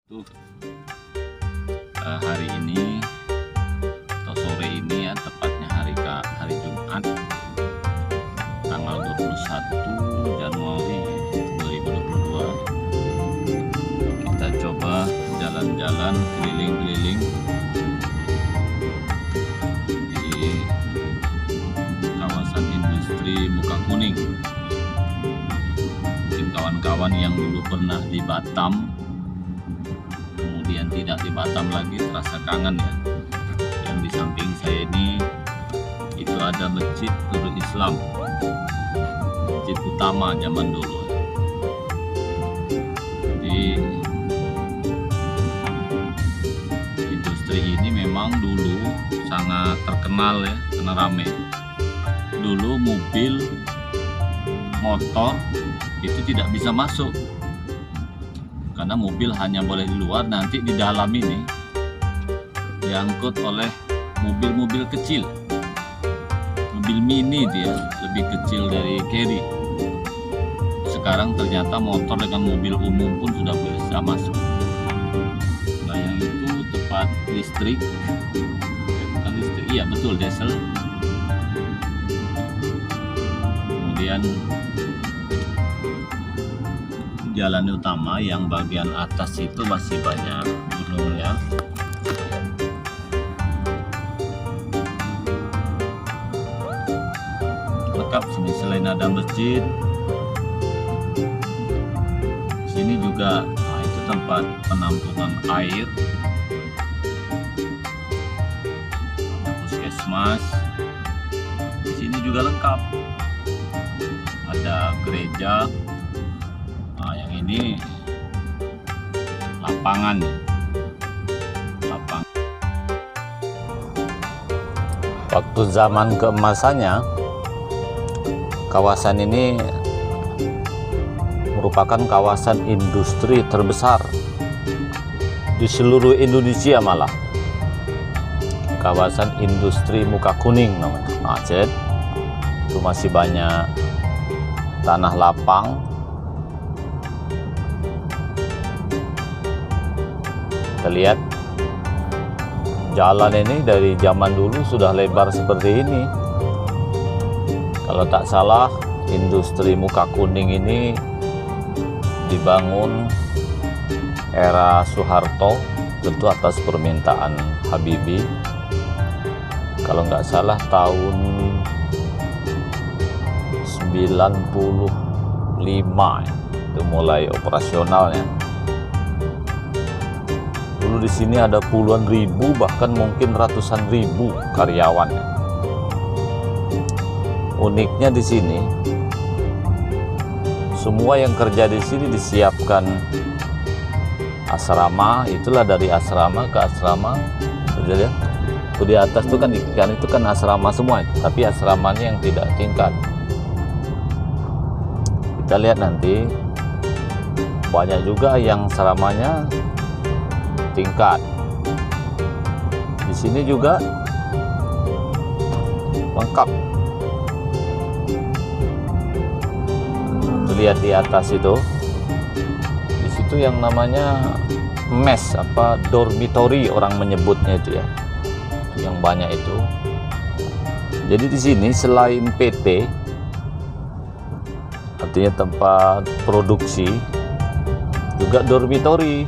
Tuh, hari ini atau sore ini ya, tepatnya hari Jumat tanggal 21 Januari 2022, kita coba jalan-jalan keliling-keliling di kawasan industri Muka Kuning. Mungkin kawan-kawan yang dulu pernah di Batam kemudian tidak di Batam lagi terasa kangen ya. Yang di samping saya ini itu ada Masjid Nurul Islam, masjid utama zaman dulu. Di industri ini memang dulu sangat terkenal ya, karena rame. Dulu mobil, motor itu tidak bisa masuk karena mobil hanya boleh di luar, nanti di dalam ini diangkut oleh mobil-mobil kecil, mobil mini, dia lebih kecil dari carry. Sekarang ternyata motor dengan mobil umum pun sudah bisa masuk. Nah, yang itu tepat listrik, bukan listrik, iya betul, diesel. Kemudian jalan utama yang bagian atas itu masih banyak gunungnya. Lengkap sini, selain ada masjid, sini juga itu tempat penampungan air, ada puskesmas. Di sini juga lengkap, ada gereja. Ini lapangan. Waktu zaman keemasannya, kawasan ini merupakan kawasan industri terbesar di seluruh Indonesia, malah kawasan industri Muka Kuning namanya. Aceh itu masih banyak tanah lapang. Kita lihat jalan ini dari zaman dulu sudah lebar seperti ini. Kalau tak salah, industri Muka Kuning ini dibangun era Soeharto, tentu atas permintaan Habibie. Kalau nggak salah tahun 95 itu mulai operasionalnya. Dulu di sini ada puluhan ribu, bahkan mungkin ratusan ribu karyawan. Uniknya di sini, semua yang kerja di sini disiapkan asrama. Itulah dari asrama ke asrama. Lihat, itu di atas itu kan asrama semua, tapi asramanya yang tidak tingkat. Kita lihat nanti, banyak juga yang asramanya tingkat. Di sini juga lengkap. Lihat di atas itu, di situ yang namanya mes, dormitory orang menyebutnya itu ya, yang banyak itu. Jadi di sini selain PT, artinya tempat produksi, juga dormitory.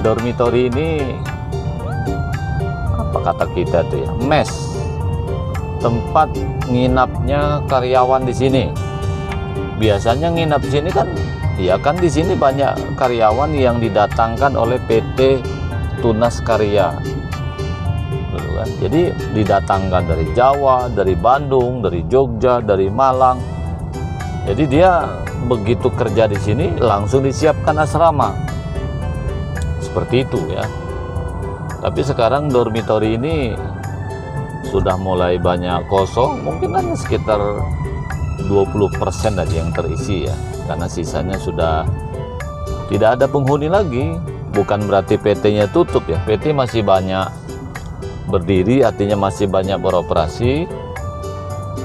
Dormitory ini apa kata kita tuh ya, mes, tempat nginapnya karyawan di sini. Biasanya nginap di sini kan, ya kan di sini banyak karyawan yang didatangkan oleh PT Tunas Karya, kan? Jadi didatangkan dari Jawa, dari Bandung, dari Jogja, dari Malang. Jadi dia begitu kerja di sini langsung disiapkan asrama. Seperti itu ya. Tapi sekarang dormitory ini sudah mulai banyak kosong, mungkin hanya sekitar 20% aja yang terisi ya, karena sisanya sudah tidak ada penghuni lagi. Bukan berarti PT-nya tutup ya, PT masih banyak berdiri, artinya masih banyak beroperasi,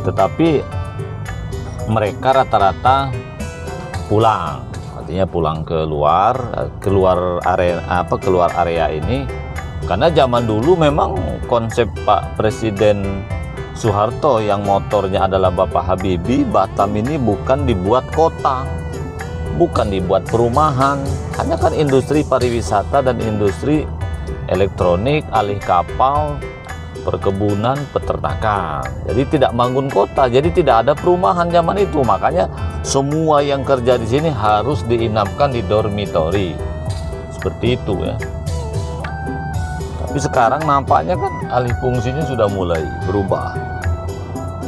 tetapi mereka rata-rata pulang artinya pulang keluar area ini. Karena zaman dulu memang konsep Pak Presiden Soeharto yang motornya adalah Bapak Habibie, Batam ini bukan dibuat kota, bukan dibuat perumahan, hanya kan industri pariwisata dan industri elektronik, alih kapal, perkebunan, peternakan. Jadi tidak bangun kota, jadi tidak ada perumahan zaman itu. Makanya semua yang kerja di sini harus diinapkan di dormitori. Seperti itu ya. Tapi sekarang nampaknya kan alih fungsinya sudah mulai berubah.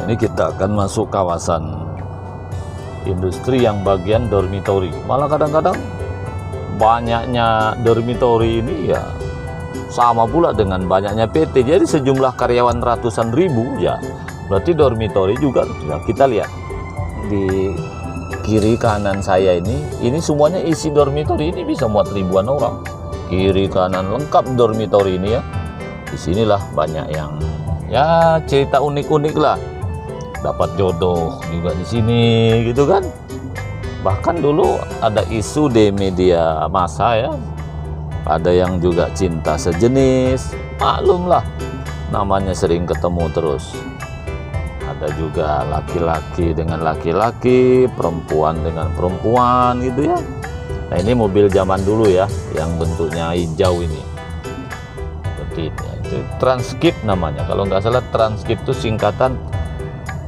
Ini kita akan masuk kawasan industri yang bagian dormitori. Malah kadang-kadang banyaknya dormitori ini ya sama pula dengan banyaknya PT. Jadi sejumlah karyawan ratusan ribu ya, berarti dormitori juga ya. Kita lihat di kiri kanan saya ini semuanya isi dormitori. Ini bisa muat ribuan orang. Kiri kanan lengkap dormitori ini ya. Disinilah banyak yang ya cerita unik-unik lah. Dapat jodoh juga di sini gitu kan. Bahkan dulu ada isu di media massa ya. Ada yang juga cinta sejenis. Maklum lah, namanya sering ketemu terus. Ada juga laki-laki dengan laki-laki, perempuan dengan perempuan gitu ya. Nah ini mobil zaman dulu ya, yang bentuknya hijau ini. Seperti ini. Itu Transkip namanya. Kalau nggak salah Transkip itu singkatan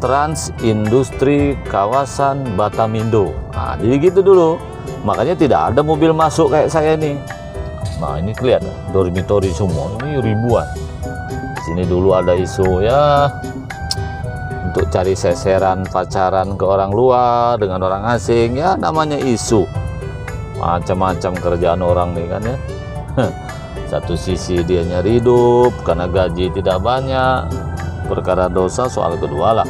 Trans Industri Kawasan Batamindo. Nah jadi gitu dulu. Makanya tidak ada mobil masuk kayak saya nih. Nah ini kelihatan dormitori semua. Ini ribuan. Di sini dulu ada isu ya untuk cari seseran pacaran ke orang luar dengan orang asing ya, namanya isu. Macam-macam kerjaan orang nih kan ya. Satu sisi dia nyari hidup karena gaji tidak banyak, perkara dosa soal kedua lah.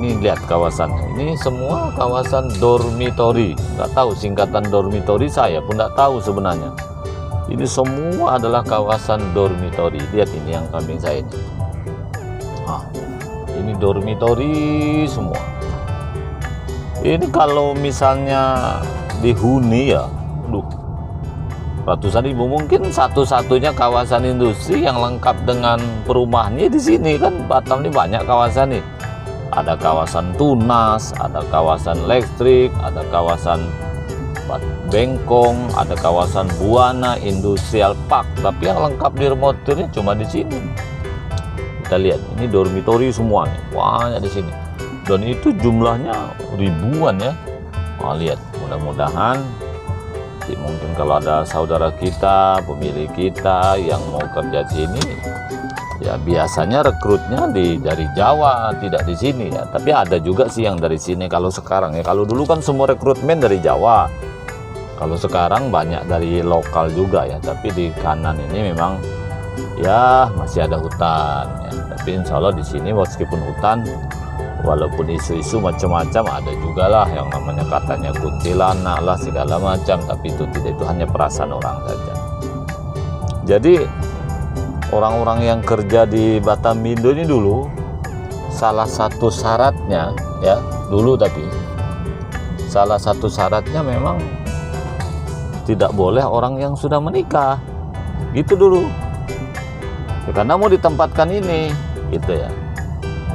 Ini lihat kawasan, ini semua kawasan dormitori. Nggak tahu singkatan dormitori, saya pun nggak tahu sebenarnya. Ini semua adalah kawasan dormitori. Lihat ini yang kambing saya ini. Ini dormitori semua. Ini kalau misalnya dihuni ya, ratusan ribu, mungkin satu-satunya kawasan industri yang lengkap dengan perumahannya di sini kan. Batam ini banyak kawasan nih. Ada kawasan tunas, ada kawasan listrik, ada kawasan bengkong, ada kawasan buana, industrial park. Tapi yang lengkap di remote-nya cuma di sini. Kita lihat ini dormitori semua nih, banyak di sini. Dan itu jumlahnya ribuan ya. Lihat, mudah-mudahan mungkin kalau ada saudara kita, pemilik kita yang mau kerja di sini, ya biasanya rekrutnya dari Jawa, tidak di sini ya. Tapi ada juga sih yang dari sini kalau sekarang ya. Kalau dulu kan semua rekrutmen dari Jawa. Kalau sekarang banyak dari lokal juga ya. Tapi di kanan ini memang ya masih ada hutan ya. Tapi insya Allah di sini meskipun hutan, walaupun isu-isu macam-macam, ada juga lah yang namanya katanya kuntilanak lah segala macam, tapi itu tidak, itu hanya perasaan orang saja. Jadi orang-orang yang kerja di Batamindo ini dulu salah satu syaratnya ya, dulu tapi salah satu syaratnya memang tidak boleh orang yang sudah menikah gitu dulu ya, karena mau ditempatkan ini gitu ya.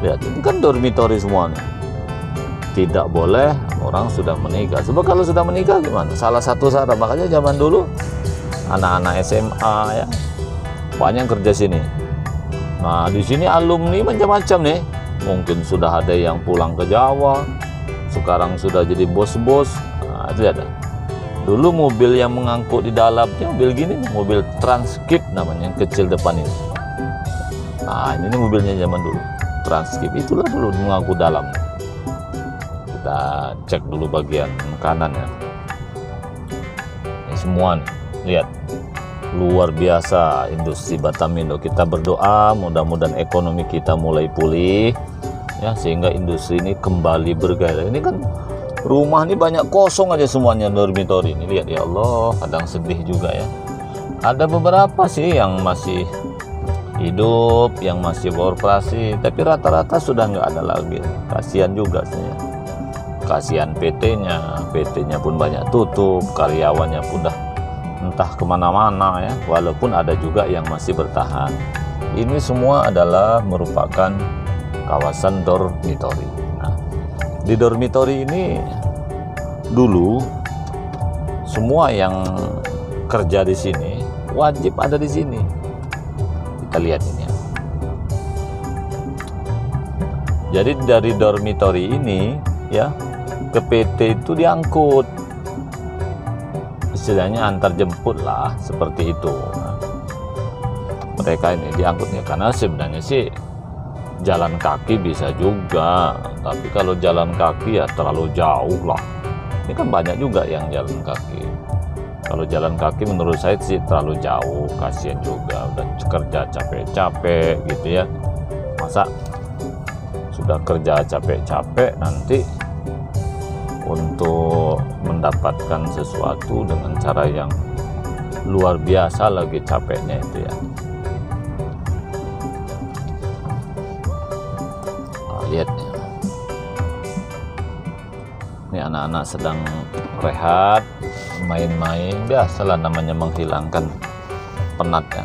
Lihat, ini kan dormitori semua nih. Tidak boleh orang sudah menikah. Sebab kalau sudah menikah gimana? Salah satu syarat. Makanya zaman dulu anak-anak SMA ya banyak yang kerja sini. Nah di sini alumni macam-macam nih. Mungkin sudah ada yang pulang ke Jawa. Sekarang sudah jadi bos-bos. Nah, lihat. Dulu mobil yang mengangkut di dalamnya mobil gini nih, mobil Transkip namanya, yang kecil depan ini. Nah ini mobilnya zaman dulu. Transkip itulah dulu mengangkut dalam. Kita cek dulu bagian kanan ya. Ini semua nih, lihat luar biasa industri Batamindo. Kita berdoa mudah-mudahan ekonomi kita mulai pulih ya, sehingga industri ini kembali bergairah. Ini kan rumah ini banyak kosong aja semuanya dormitori ini. Lihat ya Allah, kadang sedih juga ya. Ada beberapa sih yang masih hidup, yang masih beroperasi, tapi rata-rata sudah nggak ada lagi. Kasihan juga saya. kasihan PT-nya pun banyak tutup, karyawannya pun dah entah kemana-mana ya, walaupun ada juga yang masih bertahan. Ini semua adalah merupakan kawasan dormitory. Nah, di dormitory ini dulu semua yang kerja di sini wajib ada di sini. Kita lihat ini ya. Jadi dari dormitory ini ya ke PT itu diangkut, istilahnya antar jemput lah, seperti itu. Nah, mereka ini diangkutnya karena sebenarnya sih jalan kaki bisa juga, tapi kalau jalan kaki ya terlalu jauh lah. Ini kan banyak juga yang jalan kaki. Kalau jalan kaki menurut saya sih terlalu jauh, kasihan juga, udah kerja capek-capek gitu ya. Masa sudah kerja capek-capek nanti untuk mendapatkan sesuatu dengan cara yang luar biasa lagi capeknya itu ya. Nah, lihat ya. Ini anak-anak sedang rehat, main-main, biasalah namanya menghilangkan penat ya.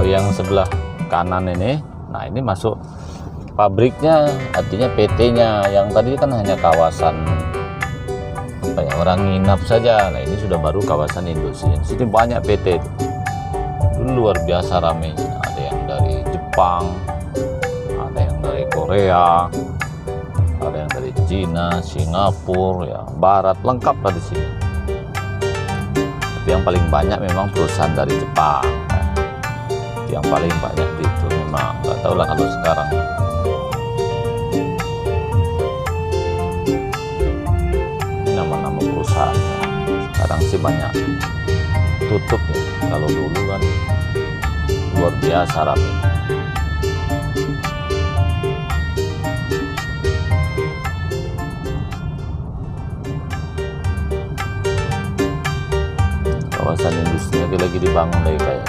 Yang sebelah kanan ini, nah ini masuk pabriknya, artinya PT-nya. Yang tadi kan hanya kawasan apa ya, orang nginap saja. Nah ini sudah baru kawasan industri. Di sini banyak PT itu. Dulu luar biasa ramainya. Ada yang dari Jepang, ada yang dari Korea, ada yang dari Cina, Singapura, ya Barat, lengkap lah di sini. Tapi yang paling banyak memang perusahaan dari Jepang. Yang paling banyak itu memang, nggak tahu lah kalau sekarang. Ini nama-nama perusahaan sekarang sih banyak tutup ya. Kalau dulu kan luar biasa ramai. Kawasan industri lagi dibangun lagi kayak